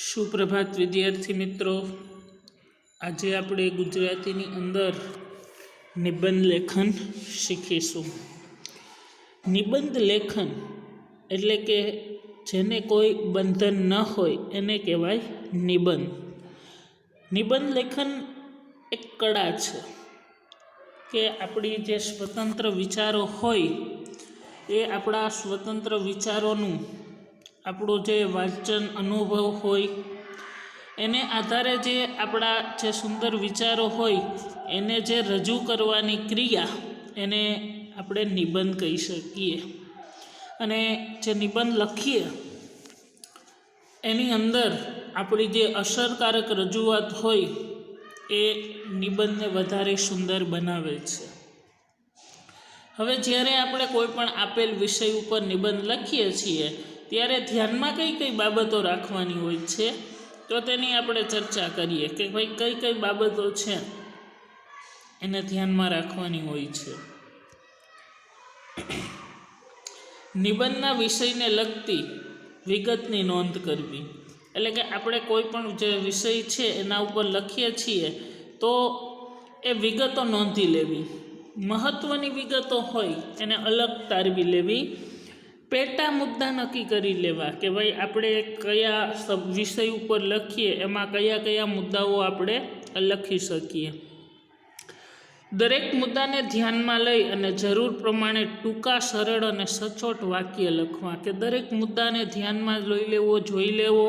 સુપ્રભાત વિદ્યાર્થી મિત્રો, આજે આપણે ગુજરાતીની અંદર નિબંધ લેખન શીખીશું। નિબંધ લેખન એટલે કે જેને કોઈ બંધન ન હોય એને કહેવાય નિબંધ। નિબંધ લેખન એક કળા છે કે આપણી જે સ્વતંત્ર વિચારો હોય એ આપણા સ્વતંત્ર વિચારોનું આપણો જે વાંચન અનુભવ હોય એને આધારે જે આપણા જે સુંદર વિચારો હોય એને જે રજૂ કરવાની ક્રિયા એને આપણે નિબંધ કહી શકીએ। અને જે નિબંધ લખીએ એની અંદર આપણી જે અસરકારક રજૂઆત હોય એ નિબંધને વધારે સુંદર બનાવે છે। હવે જ્યારે આપણે કોઈ પણ આપેલ વિષય ઉપર નિબંધ લખીએ છીએ ત્યારે ધ્યાનમાં કઈ કઈ બાબતો રાખવાની હોય છે તો તેની આપણે ચર્ચા કરીએ કે ભાઈ કઈ કઈ બાબતો છે એને ધ્યાનમાં રાખવાની હોય છે। નિબંધના વિષયને લગતી વિગતની નોંધ કરવી, એટલે કે આપણે કોઈ પણ જે વિષય છે એના ઉપર લખીએ છીએ તો એ વિગતો નોંધી લેવી, મહત્ત્વની વિગતો હોય એને અલગ તારવી લેવી, પેટા મુદ્દા નક્કી કરી લેવા કે ભાઈ આપણે કયા વિષય ઉપર લખીએ એમાં કયા કયા મુદ્દાઓ આપણે લખી શકીએ। દરેક મુદ્દાને ધ્યાનમાં લઈ અને જરૂર પ્રમાણે ટૂંકા, સરળ અને સચોટ વાક્ય લખવા કે દરેક મુદ્દાને ધ્યાનમાં લઈ લેવો, જોઈ લેવો,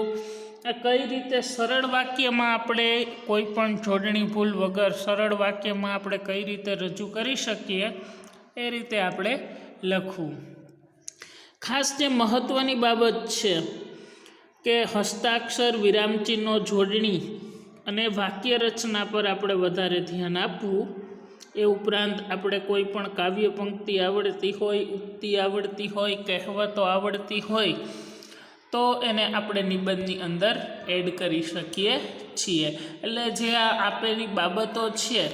આ કઈ રીતે સરળ વાક્યમાં આપણે કોઈ પણ જોડણી ભૂલ વગર સરળ વાક્યમાં આપણે કઈ રીતે રજૂ કરી શકીએ એ રીતે આપણે લખવું। ખાસ જે મહત્ત્વની બાબત છે કે હસ્તાક્ષર, વિરામચિહ્નો, જોડણી અને વાક્ય રચના પર આપણે વધારે ધ્યાન આપવું। એ ઉપરાંત આપણે કોઈ પણ કાવ્ય પંક્તિ આવડતી હોય, ઉક્તિ આવડતી હોય, કહેવતો આવડતી હોય તો એને આપણે નિબંધની અંદર એડ કરી શકીએ છીએ। એટલે જે આ આપેલી બાબતો છે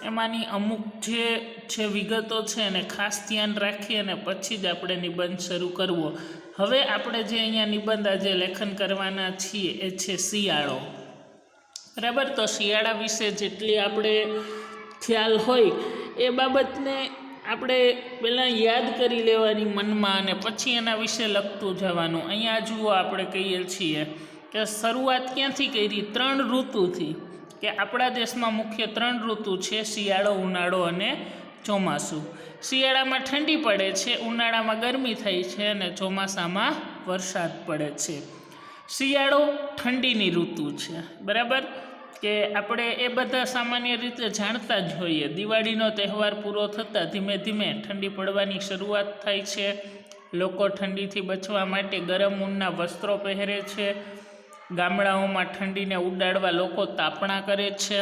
એમાંની અમુક જે વિગતો છે એને ખાસ ધ્યાન રાખી અને પછી જ આપણે નિબંધ શરૂ કરવો। હવે આપણે જે અહીંયા નિબંધ આજે લેખન કરવાના છીએ એ છે શિયાળો, બરાબર। તો શિયાળા વિશે જેટલી આપણે ખ્યાલ હોય એ બાબતને આપણે પહેલાં યાદ કરી લેવાની મનમાં અને પછી એના વિશે લખતું જવાનું। અહીંયા જુઓ આપણે કહીએ છીએ કે શરૂઆત ક્યાંથી કરી? 3 ઋતુથી, કે આપણા દેશમાં મુખ્ય 3 ઋતુ છે, શિયાળો, ઉનાળો અને ચોમાસું। શિયાળામાં ઠંડી પડે છે, ઉનાળામાં ગરમી થાય છે અને ચોમાસામાં વરસાદ પડે છે। શિયાળો ઠંડીની ઋતુ છે, બરાબર, કે આપણે એ બધા સામાન્ય રીતે જાણતા જ હોઈએ। દિવાળીનો તહેવાર પૂરો થતાં ધીમે ધીમે ઠંડી પડવાની શરૂઆત થાય છે। લોકો ઠંડીથી બચવા માટે ગરમ ઊનના વસ્ત્રો પહેરે છે। ગામડાઓમાં ઠંડીને ઉડાડવા લોકો તાપણા કરે છે।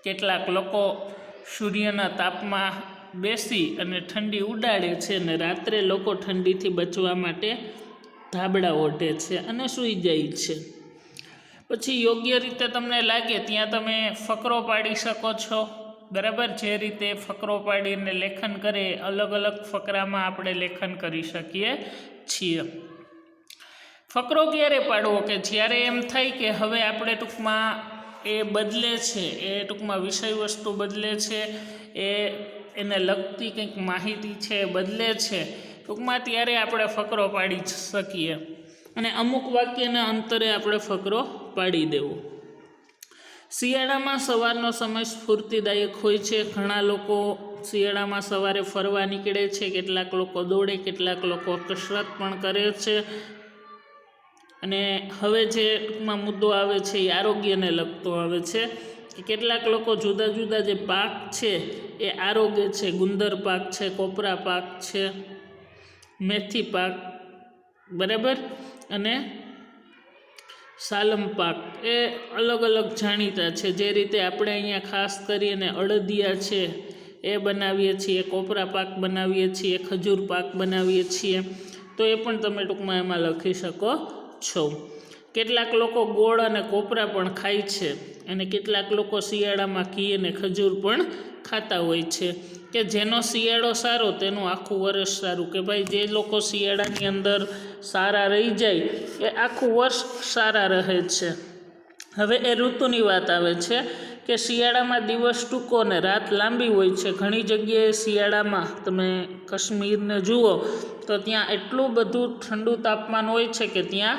કેટલાક લોકો સૂર્યના તાપમાં બેસી અને ઠંડી ઉડાડે છે અને રાત્રે લોકો ઠંડીથી બચવા માટે ધાબળા ઓઢે છે અને સૂઈ જાય છે। પછી યોગ્ય રીતે તમને લાગે ત્યાં તમે ફકરો પાડી શકો છો, બરાબર। જે રીતે ફકરો પાડીને લેખન કરે અલગ અલગ ફકરામાં આપણે લેખન કરી શકીએ છીએ। ફકરો ક્યારે પાડવો? કે જ્યારે એમ થાય કે હવે આપણે ટૂંકમાં એ બદલે છે, એ ટૂંકમાં વિષય વસ્તુ બદલે છે, એને લગતી કંઈક માહિતી છે એ બદલે છે ટૂંકમાં, ત્યારે આપણે ફકરો પાડી શકીએ અને અમુક વાક્યના અંતરે આપણે ફકરો પાડી દેવો। શિયાળામાં સવારનો સમય સ્ફૂર્તિદાયક હોય છે। ઘણા લોકો શિયાળામાં સવારે ફરવા નીકળે છે, કેટલાક લોકો દોડે, કેટલાક લોકો કસરત પણ કરે છે। અને હવે જે ટૂંકમાં મુદ્દો આવે છે એ આરોગ્યને લગતો આવે છે કે કેટલાક લોકો જુદા જુદા જે પાક છે એ આરોગ્ય છે, ગુંદર પાક છે, કોપરા પાક છે, મેથી પાક, બરાબર, અને સાલમ પાક, એ અલગ અલગ જાણીતા છે। જે રીતે આપણે અહીંયા ખાસ કરીને અડદિયા છે એ બનાવીએ છીએ, કોપરા પાક બનાવીએ છીએ, ખજૂર પાક બનાવીએ છીએ, તો એ પણ તમે ટૂંકમાં એમાં લખી શકો છો। કેટલાક લોકો ગોળ અને કોપરા પણ ખાય છે અને કેટલાક લોકો શિયાળામાં ઘી અને ખજૂર પણ ખાતા હોય છે। કે જેનો શિયાળો સારો તેનું આખું વર્ષ સારું, કે ભાઈ જે લોકો શિયાળાની અંદર સારા રહી જાય એ આખું વર્ષ સારા રહે છે. હવે એ ઋતુની વાત આવે છે કે શિયાળામાં દિવસ ટૂંકો ને રાત લાંબી હોય છે. ઘણી જગ્યાએ શિયાળામાં તમે કાશ્મીરને જુઓ તો ત્યાં એટલું બધું ઠંડુ તાપમાન હોય છે કે ત્યાં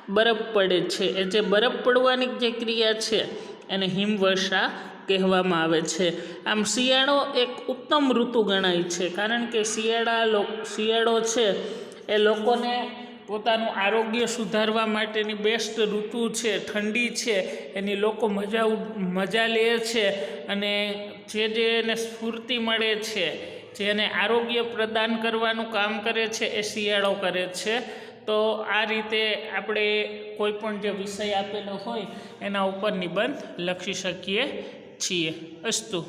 બરફ પડે છે. એ જે બરફ પડવાની જે ક્રિયા છે એને હિમવર્ષા કહેવામાં આવે છે. આમ શિયાળો એક ઉત્તમ ઋતુ ગણાય છે, કારણ કે શિયાળો છે એ લોકોને પોતાનું આરોગ્ય સુધારવા માટેની બેસ્ટ ઋતુ છે. ઠંડી છે એની લોકો મજા લે છે, અને એને સ્ફૂર્તિ મળે છે, જેને આરોગ્ય પ્રદાન કરવાનું કામ કરે છે એ શિયાળો કરે છે. તો આ રીતે આપણે કોઈ પણ જે વિષય આપેલો હોય એના ઉપર નિબંધ લખી શકીએ છીએ. અસ્તુ.